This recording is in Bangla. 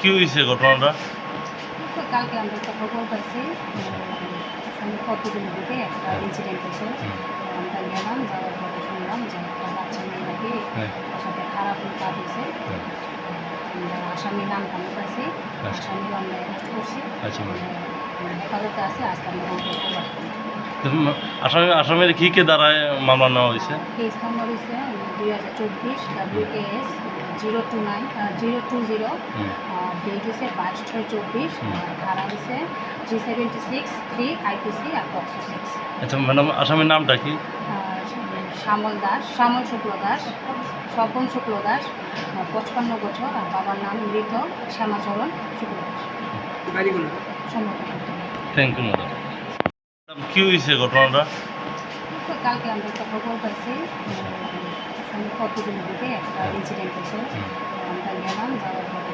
কি হয়েছে ঘটনাটা? তো কালকে আমরা একটা খবর পাইছি কতদিন দিকে একটা ইনসিডেন্ট হয়েছে। আমরা গেলাম, যাওয়ার পরে শুনলাম যে একটা বাচ্চা মেয়ে নাকি তার সাথে খারাপ কাজ হয়েছে। আমরা আসামির নাম টানো পাইছি, আসামিও আমরা অ্যারেস্ট করছি, হেফাজতে আছে। আজকে আমরা আসামের কি কে দ্বারায় মামলা নেওয়া হয়েছে? কেস নম্বর হয়েছে 2024 WAS 020, ডেট হয়েছে 22/6/24, ধারা হয়েছে 376 3 IPC আর পক্সো 6। আচ্ছা ম্যাডাম, আসামের নামটা কি? শ্যামল দাস, শ্যামল শুক্ল দাস, স্বপন শুক্ল দাস, 55 বছর। আর বাবার নাম মৃত Shyamacharan Shukla Das. Thank you madam. কি হয়েছে ঘটনাটা? তো কালকে আমরা একটা খবর পাইছি কতদিন দিকে একটা ইনসিডেন্ট হয়েছে। আমরা গেলাম, যাওয়ার পরে